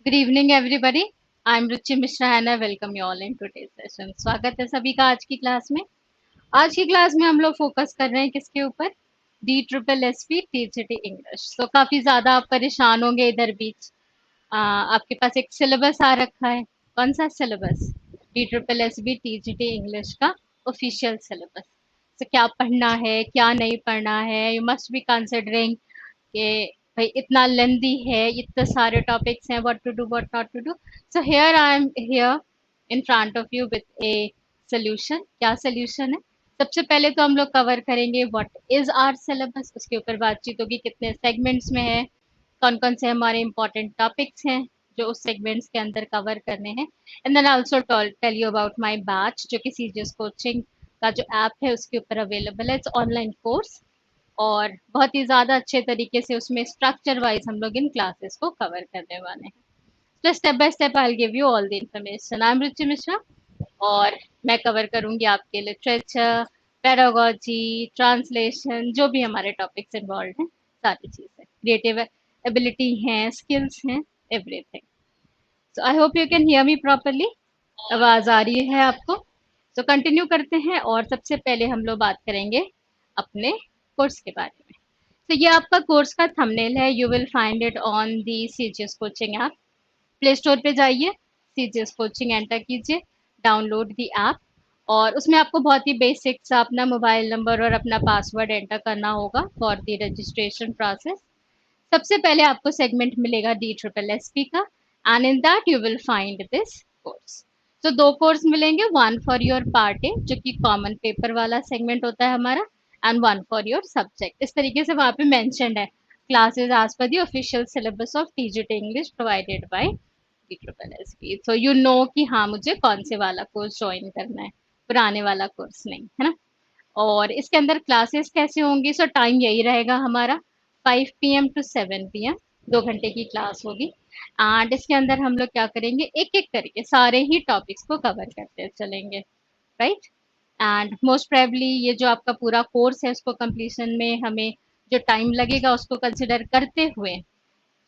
Good evening, everybody. I'm Ruchi Mishra and I welcome you all in today's session. स्वागत है सभी का आज की क्लास में। आज की क्लास में हम लोग फोकस कर रहे हैं किसके ऊपर? DSSP TGT English. तो काफी ज्यादा आप परेशान होंगे इधर बीच। आपके पास एक सिलेबस आ रखा है। कौन सा सिलेबस? DSSP TGT इंग्लिश का ऑफिशियल सिलेबस। तो क्या पढ़ना है, क्या नहीं पढ़ना है, यू मस्ट बी कंसिडरिंग कि भाई इतना लेंदी है, इतने सारे टॉपिक्स हैं, what to do what not to do. So here I am here in front of you with a solution. क्या सोल्यूशन है? सबसे पहले तो हम लोग कवर करेंगे व्हाट इज आवर सिलेबस, उसके ऊपर बातचीत होगी कितने सेगमेंट्स में है, कौन कौन से हमारे इंपॉर्टेंट टॉपिक्स हैं जो उस सेगमेंट्स के अंदर कवर करने हैं। And then also tell you about my batch जो कि सीजीएस कोचिंग का जो ऐप है उसके ऊपर अवेलेबल है। इट्स ऑनलाइन कोर्स और बहुत ही ज़्यादा अच्छे तरीके से उसमें स्ट्रक्चर वाइज हम लोग इन क्लासेस को कवर करने वाले हैं। तो step by step I give you all the information. I am Ruchi Mishra और मैं कवर करूंगी आपके लिटरेचर, पेडागोजी, ट्रांसलेशन, जो भी हमारे टॉपिक्स इन्वॉल्व हैं, सारी चीज़ें, क्रिएटिव एबिलिटी हैं, स्किल्स हैं, everything. So I hope you can hear me properly. आवाज़ आ रही है आपको? तो कंटिन्यू करते हैं और सबसे पहले हम लोग बात करेंगे अपने कोर्स के बारे में। तो ये आपका कोर्स का थंबनेल है। You will find it on the CGS coaching app. Play store पे जाइए, सीजीएस कोचिंग एंटर कीजिए, डाउनलोड दी ऐप और उसमें आपको बहुत ही बेसिक सा अपना मोबाइल नंबर और अपना पासवर्ड एंटर करना होगा फॉर द रजिस्ट्रेशन प्रोसेस। सबसे पहले आपको सेगमेंट मिलेगा DSSP का and in that you will find this course. तो दो कोर्स मिलेंगे, one for your part A जो कि कॉमन पेपर वाला सेगमेंट होता है हमारा, and one for your subject. इस तरीके से वहाँ पे मेंशन्ड है classes as per the official syllabus of TGT English provided by DSSP। तो यू नो कि हाँ मुझे कौन से वाला कोर्स ज्वाइन करना है, पुराने वाला कोर्स नहीं, है ना। और इसके अंदर क्लासेस कैसे होंगी? सो टाइम यही रहेगा हमारा 5 PM टू 7 PM, 2 घंटे की क्लास होगी। एंड इसके अंदर हम लोग क्या करेंगे, एक एक करके सारे ही टॉपिक्स को कवर करते चलेंगे, राइट। एंड मोस्ट प्रोबेबली ये जो आपका पूरा कोर्स है उसको कंप्लीशन में हमें जो टाइम लगेगा उसको कंसिडर करते हुए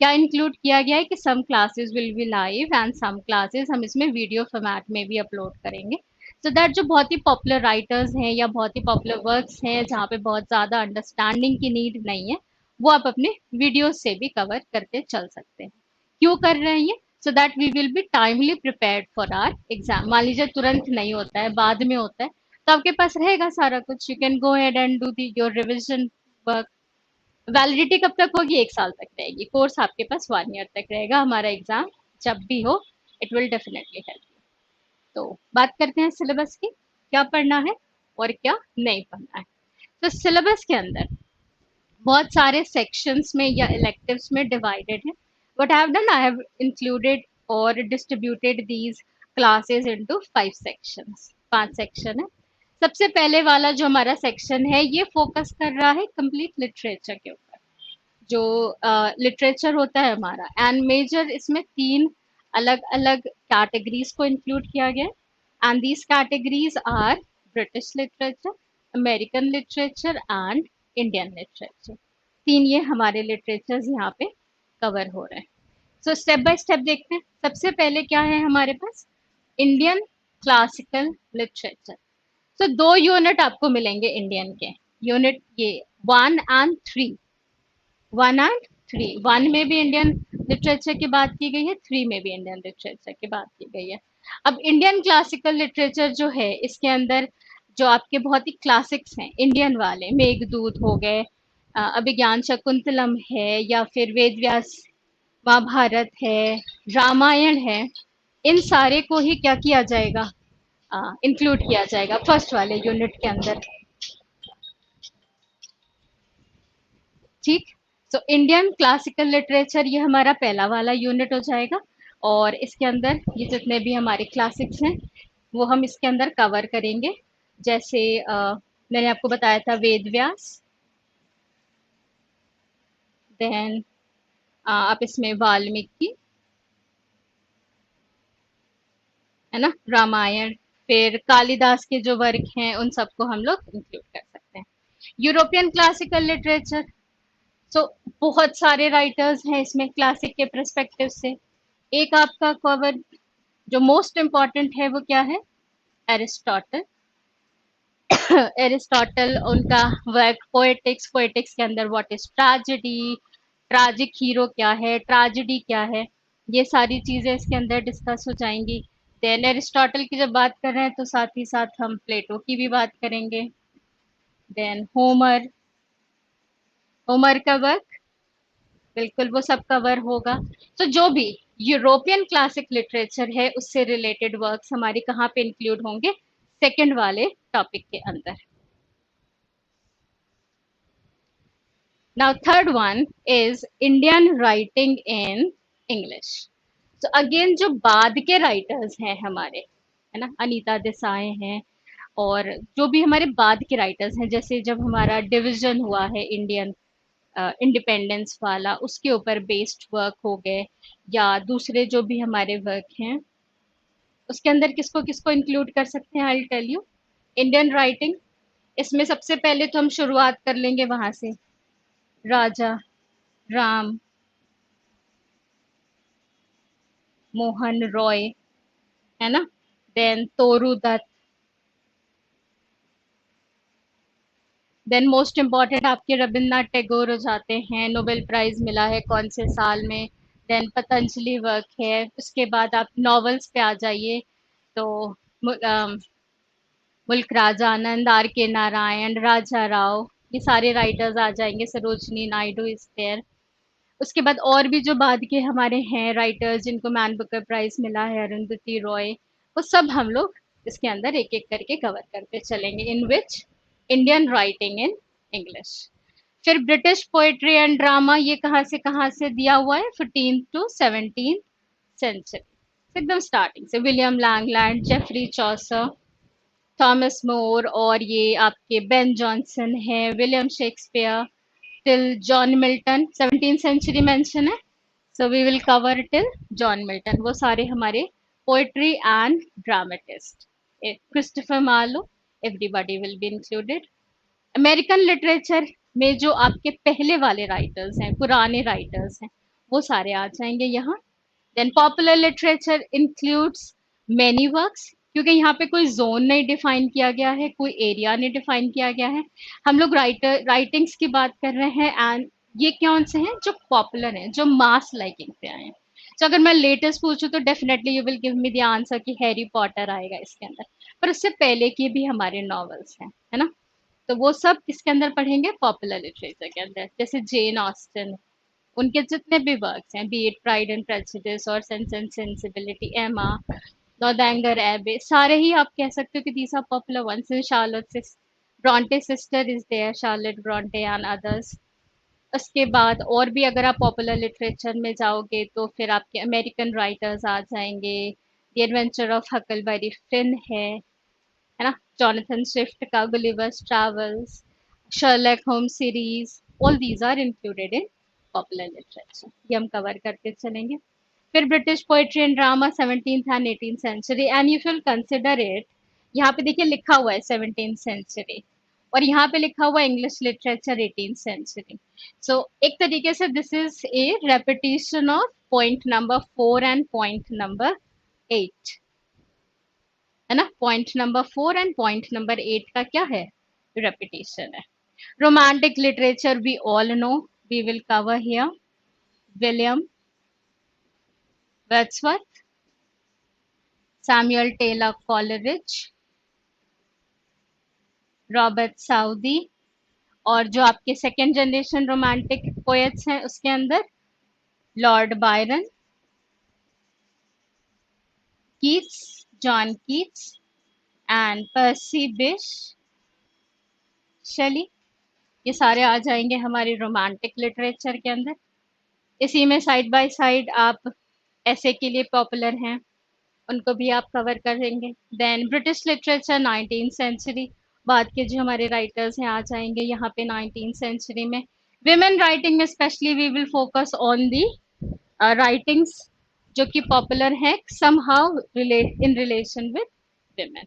क्या इंक्लूड किया गया है कि some classes will be live and some classes हम इसमें वीडियो फॉर्मेट में भी अपलोड करेंगे। सो दैट जो बहुत ही पॉपुलर राइटर्स हैं या बहुत ही पॉपुलर वर्क्स हैं जहाँ पे बहुत ज़्यादा अंडरस्टैंडिंग की नीड नहीं है, वो आप अपने वीडियो से भी कवर करते चल सकते हैं। क्यों कर रहे हैं ये? So that we will be timely prepared for our exam. मान लीजिए तुरंत नहीं होता है, बाद में होता है, तो आपके पास रहेगा सारा कुछ। You can go head and do the your revision work. Validity कब तक होगी? 1 साल तक रहेगी। कोर्स आपके पास 1 ईयर तक रहेगा। हमारा एग्जाम जब भी हो, it will definitely help you. तो बात करते हैं सिलेबस की, क्या पढ़ना है और क्या नहीं पढ़ना है। तो सिलेबस के अंदर बहुत सारे सेक्शंस में या इलेक्टिव्स में डिवाइडेड है। What I have done, I have included और distributed these classes into 5 sections. 5 section है। सबसे पहले वाला जो हमारा सेक्शन है ये फोकस कर रहा है कंप्लीट लिटरेचर के ऊपर। जो लिटरेचर होता है हमारा, एंड मेजर इसमें 3 अलग अलग कैटेगरीज को इंक्लूड किया गया है। And these categories are British literature, American literature and Indian literature. 3 ये हमारे लिटरेचर्स यहाँ पे कवर हो रहे हैं। सो स्टेप बाय स्टेप देखते हैं। सबसे पहले क्या है हमारे पास? Indian classical literature. So 2 unit आपको मिलेंगे इंडियन के। यूनिट ये 1 and 3, 1 and 3। 1 में भी इंडियन लिटरेचर की बात की गई है, 3 में भी इंडियन लिटरेचर की बात की गई है। अब इंडियन क्लासिकल लिटरेचर जो है इसके अंदर जो आपके बहुत ही क्लासिक्स हैं इंडियन वाले, मेघदूत हो गए, अभिज्ञान शकुंतलम है, या फिर वेद व्यास महाभारत है, रामायण है, इन सारे को ही क्या किया जाएगा, इंक्लूड किया जाएगा फर्स्ट वाले यूनिट के अंदर। ठीक। सो इंडियन क्लासिकल लिटरेचर ये हमारा पहला वाला यूनिट हो जाएगा और इसके अंदर ये जितने भी हमारे क्लासिक्स हैं वो हम इसके अंदर कवर करेंगे। जैसे मैंने आपको बताया था वेद व्यास, देन आप इसमें वाल्मीकि, है ना, रामायण, फिर कालिदास के जो वर्क हैं उन सबको हम लोग इंक्लूड कर सकते हैं। यूरोपियन क्लासिकल लिटरेचर, सो बहुत सारे राइटर्स हैं इसमें क्लासिक के परस्पेक्टिव से। एक आपका कवर जो मोस्ट इम्पॉर्टेंट है वो क्या है? एरिस्टोटल। एरिस्टोटल उनका वर्क पोएटिक्स, पोएटिक्स के अंदर what is tragedy, tragic hero क्या है, ट्रेजेडी क्या है, ये सारी चीजें इसके अंदर डिस्कस हो जाएंगी। देन एरिस्टोटल की जब बात कर रहे हैं तो साथ ही साथ हम प्लेटो की भी बात करेंगे। देन होमर, होमर का वर्क बिल्कुल वो सब कवर होगा। तो जो भी यूरोपियन क्लासिक लिटरेचर है उससे रिलेटेड वर्क्स हमारे कहाँ पे इंक्लूड होंगे? सेकंड वाले टॉपिक के अंदर। Now third one is Indian writing in English. तो अगेन जो बाद के राइटर्स हैं हमारे, है ना, अनीता देसाई हैं, और जो भी हमारे बाद के राइटर्स हैं, जैसे जब हमारा डिवीजन हुआ है इंडियन इंडिपेंडेंस वाला, उसके ऊपर बेस्ड वर्क हो गए, या दूसरे जो भी हमारे वर्क हैं, उसके अंदर किसको किसको इंक्लूड कर सकते हैं? I tell you. Indian writing, इसमें सबसे पहले तो हम शुरुआत कर लेंगे वहां से, राजा राम मोहन रॉय, है ना, then Toru Dutt, then most important आपके रविन्द्रनाथ टैगोर हो जाते हैं, नोबेल प्राइज मिला है कौन से साल में। देन पतंजलि वर्क है। उसके बाद आप नॉवेल्स पे आ जाइए, तो मुल्क राजा आनंद, आर के नारायण, राजा राव, ये सारे राइटर्स आ जाएंगे, सरोजनी नायडू इज देयर। उसके बाद और भी जो बाद के हमारे हैं राइटर्स जिनको मैन बुकर प्राइज मिला है, अरुंधति रॉय, वो सब हम लोग इसके अंदर एक एक करके कवर करते चलेंगे, in which Indian writing in English. फिर ब्रिटिश पोएट्री एंड ड्रामा, ये कहाँ से दिया हुआ है? 15 टू 17 सेंचुरी, एकदम स्टार्टिंग से William Langland, Geoffrey Chaucer, Thomas More, और ये आपके बेन जॉनसन है, William Shakespeare, till John Milton, 17th century mention है। So we will cover till John Milton, वो सारे हमारे poetry and dramatist. Christopher Marlowe, everybody will be included. American literature में जो आपके पहले वाले राइटर्स हैं, पुराने राइटर्स हैं, वो सारे आ जाएंगे यहाँ। Then popular literature includes many works, क्योंकि यहाँ पे कोई जोन नहीं डिफाइन किया गया है, कोई एरिया नहीं डिफाइन किया गया है। हम लोग राइटिंग्स की बात कर रहे हैं, एंड ये कौन से हैं? जो पॉपुलर हैं, जो मास लाइकिंग पे आए हैं। तो अगर मैं लेटेस्ट पूछूं तो definitely you will give me the answer कि हैरी पॉटर आएगा इसके अंदर, पर उससे पहले की भी हमारे नॉवेल्स हैं, है ना। तो वो सब किसके अंदर पढ़ेंगे? पॉपुलर लिटरेचर के अंदर। जैसे जेन ऑस्टन, उनके जितने भी वर्क्स हैं, B it pride and prejudice और सेंस एंड सेंसिबिलिटी, एमा, नॉर्देंगर एबे, सारे ही आप कह सकते हो कि these are popular ones. Charlotte Bronte sister is there, Charlotte Bronte and others. उसके बाद और भी अगर आप पॉपुलर लिटरेचर में जाओगे तो फिर आपके अमेरिकन राइटर्स आ जाएंगे। The adventure of Huckleberry Finn है ना, जॉनथन स्विफ्ट का गुलिवर्स ट्रैवल्स, शर्लक होम series, all these are included in popular literature, ये हम कवर करते चलेंगे। फिर British poetry and drama 17th and 18th century, and you should consider it, यहाँ पे देखिए लिखा हुआ है 17th सेंचुरी, और यहाँ पे लिखा हुआ इंग्लिश लिटरेचर 18th सेंचुरी। सो एक तरीके से this is a repetition of point number 4 and point number 8, है ना। Point number 4 and point number 8 का क्या है? रेपिटेशन है। Romantic literature we all know, we will cover here, William Wordsworth, Samuel Taylor Coleridge, Robert Southey, और जो आपके second generation romantic poets हैं उसके अंदर Lord Byron, Keats, John Keats and Percy Bysshe Shelley, ये सारे आ जाएंगे हमारी रोमांटिक लिटरेचर के अंदर। इसी में साइड बाय साइड आप ऐसे के लिए पॉपुलर हैं, उनको भी आप कवर करेंगे। Then British literature 19th century, बाद के जो हमारे राइटर्स हैं आ जाएंगे यहाँ पे 19th सेंचुरी में। विमेन राइटिंग में specially we will focus on the writings जो कि पॉपुलर है somehow relate in relation with women,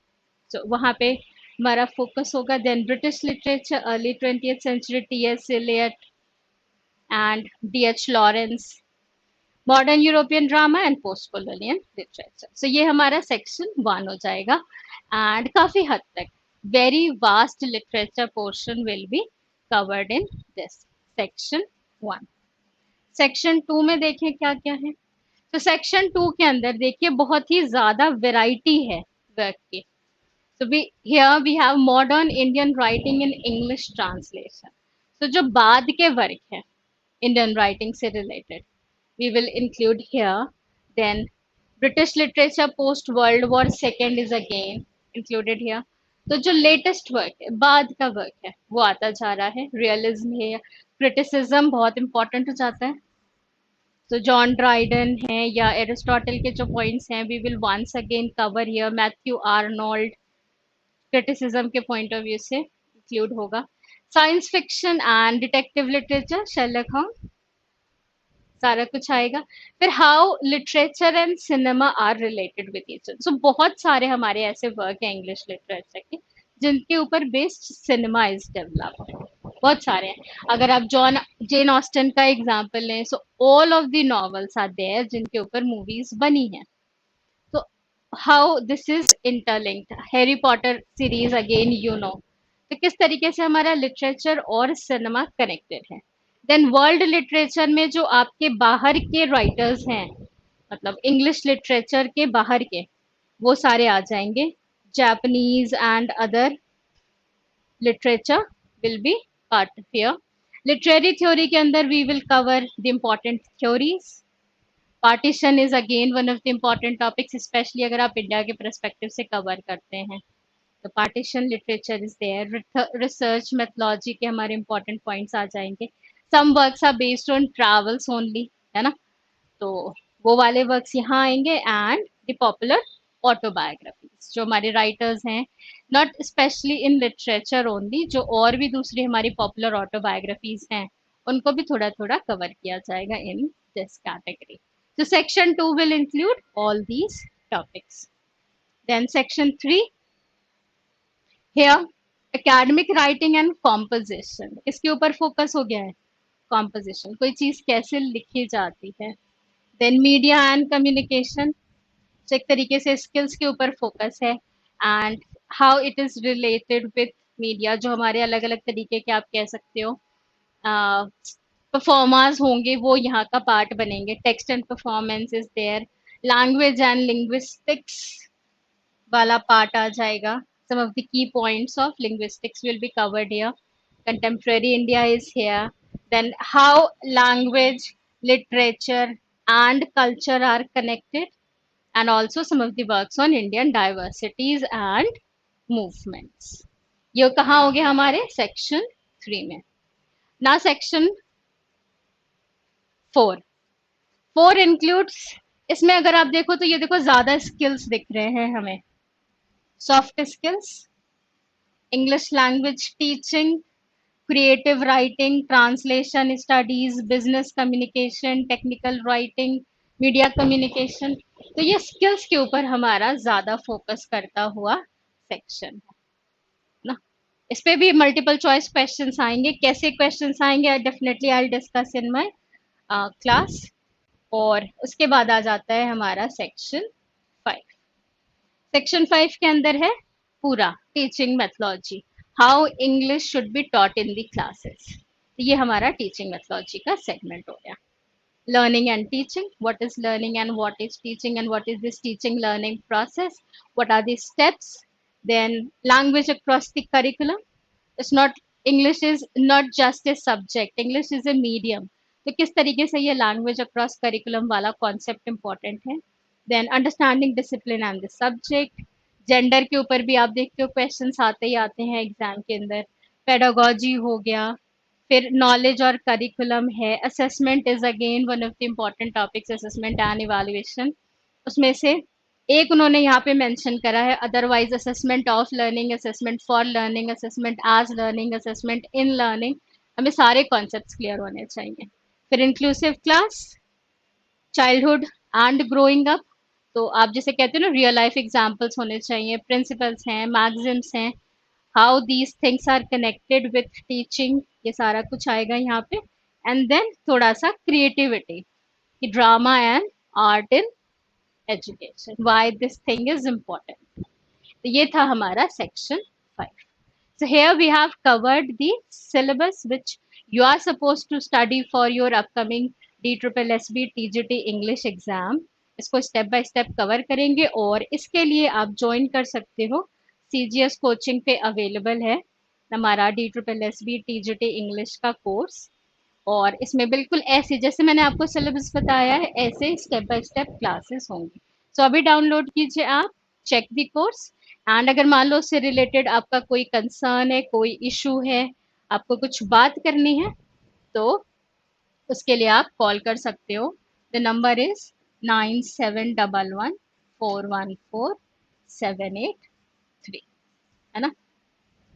so वहाँ पे हमारा फोकस होगा। Then British literature early 20th century, T S Eliot and D H Lawrence, modern European drama and post colonial literature. So ये हमारा सेक्शन 1 हो जाएगा। एंड काफी हद तक very vast literature portion will be covered in this section 1। Section 2 में देखें क्या क्या है। तो सेक्शन 2 के अंदर देखिए बहुत ही ज्यादा वैरायटी है वर्क की। So we have modern Indian writing in English translation. So जो बाद के वर्क है Indian writing से related, we will include here. Then British literature post World War II is again included here. तो जो latest work है, बाद का वर्क है, वो आता जा रहा है। रियलिज्म है, क्रिटिसिज्म बहुत इंपॉर्टेंट हो जाता है। तो जॉन ड्राइडन है या एरिस्टोटल के जो पॉइंट्स हैं, we will once again cover here. Matthew Arnold criticism के पॉइंट ऑफ व्यू से इंक्लूड होगा। Science fiction and detective literature, Sherlock Holmes, सारा कुछ आएगा। फिर how literature and cinema are related with each other. So बहुत सारे हमारे ऐसे वर्क है इंग्लिश लिटरेचर के जिनके ऊपर बेस्ड सिनेमा इज डेवलप। बहुत सारे हैं। अगर आप जॉन जेन ऑस्टन का एग्जाम्पल लें, so all of the novels are there जिनके ऊपर मूवीज बनी हैं। तो how this is interlinked, Harry Potter series again you know. तो किस तरीके से हमारा लिटरेचर और सिनेमा कनेक्टेड है। देन वर्ल्ड लिटरेचर में जो आपके बाहर के राइटर्स हैं, मतलब इंग्लिश लिटरेचर के बाहर के, वो सारे आ जाएंगे। Japanese and other literature will be part here. Literary theory के अंदर we will cover the important theories. Partition is again one of the important topics, especially अगर आप इंडिया के परस्पेक्टिव से कवर करते हैं। तो partition literature is there. Research methodology के हमारे इंपॉर्टेंट पॉइंट्स आ जाएंगे। Some works are based on travels only, है ना, तो वो वाले वर्क्स यहाँ आएंगे। एंड द पॉपुलर ऑटोबायोग्राफीज, जो हमारे राइटर्स हैं, not specially in literature only, जो और भी दूसरी हमारी पॉपुलर ऑटोबायोग्राफीज हैं, उनको भी थोड़ा थोड़ा कवर किया जाएगा in this category. So section 2 will include all these topics. Then section 3, here academic writing and composition, इसके ऊपर फोकस हो गया है। composition, कोई चीज कैसे लिखी जाती है। Then media and communication, तो एक तरीके से स्किल्स के ऊपर फोकस है। And how it is related with media, जो हमारे अलग अलग तरीके के आप कह सकते हो परफॉर्मर्स होंगे, वो यहाँ का पार्ट बनेंगे। Text and performance is there. Language and linguistics वाला पार्ट आ जाएगा। Some of the key points of linguistics will be covered here. Contemporary India is here. Then how language, literature and culture are connected, and also some of the works on Indian diversities and movements. ये कहाँ हो गए हमारे section 3 में। ना section 4, 4 includes, इसमें अगर आप देखो तो ये देखो ज्यादा स्किल्स दिख रहे हैं हमें। Soft skills, English language teaching, creative writing, translation studies, business communication, technical writing, media communication. तो ये स्किल्स के ऊपर हमारा ज्यादा फोकस करता हुआ सेक्शन है ना। इस पे भी मल्टीपल चॉइस क्वेश्चंस आएंगे। कैसे क्वेश्चंस आएंगे definitely I discuss in my class. और उसके बाद आ जाता है हमारा सेक्शन 5। सेक्शन 5 के अंदर है पूरा teaching methodology, how English should be taught in the classes. ये हमारा टीचिंग मेथोलॉजी का सेगमेंट हो गया। Learning and teaching, what is learning and what is teaching, and what is this teaching learning process, what are the steps. Then language across the curriculum, it's not, English is not just a subject, English is a medium। तो किस तरीके से ये language across curriculum वाला concept important है। Then understanding discipline and the subject, gender के ऊपर भी आप देखते हो क्वेश्चंस आते ही आते हैं एग्जाम के अंदर। पेडागोजी हो गया। फिर नॉलेज और करिकुलम है। Assessment is again one of the important topics, assessment and evaluation. उसमें से एक उन्होंने यहाँ पे मेंशन करा है, otherwise assessment of learning, assessment for learning, assessment as learning, assessment in learning. हमें सारे कॉन्सेप्ट्स क्लियर होने चाहिए। फिर inclusive class, childhood and growing up, तो आप जैसे कहते हो ना रियल लाइफ एग्जाम्पल्स होने चाहिए, प्रिंसिपल्स हैं, मैगजिम्स हैं, how these things are connected with teaching, ये सारा कुछ आएगा यहाँ पे। एंड देन थोड़ा सा क्रिएटिविटी, कि drama and art in education, why this thing is important. तो ये था हमारा section 5। So here we have covered the syllabus which you are supposed to study for your upcoming DSSB TGT English exam। इसको step by step cover करेंगे और इसके लिए आप ज्वाइन कर सकते हो, CGS कोचिंग पे अवेलेबल है हमारा DSSB TGT इंग्लिश का कोर्स। और इसमें बिल्कुल ऐसे जैसे मैंने आपको सिलेबस बताया है ऐसे स्टेप बाय स्टेप क्लासेस होंगी। सो अभी डाउनलोड कीजिए आप, चेक द कोर्स। एंड अगर मान लो उससे रिलेटेड आपका कोई कंसर्न है, कोई इशू है, आपको कुछ बात करनी है, तो उसके लिए आप कॉल कर सकते हो। द नंबर इज 9711414783, है ना।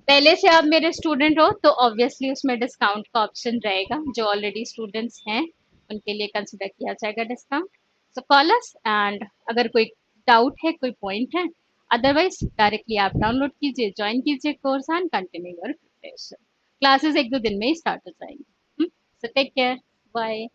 पहले से आप मेरे स्टूडेंट हो तो ऑब्वियसली उसमें डिस्काउंट का ऑप्शन रहेगा, जो ऑलरेडी स्टूडेंट्स हैं उनके लिए कंसिडर किया जाएगा discount. So call us and अगर कोई डाउट है, कोई पॉइंट है, अदरवाइज डायरेक्टली आप डाउनलोड कीजिए, ज्वाइन कीजिए course and continue your preparation. Classes 1-2 दिन में ही स्टार्ट हो जाएंगी। So take care, bye.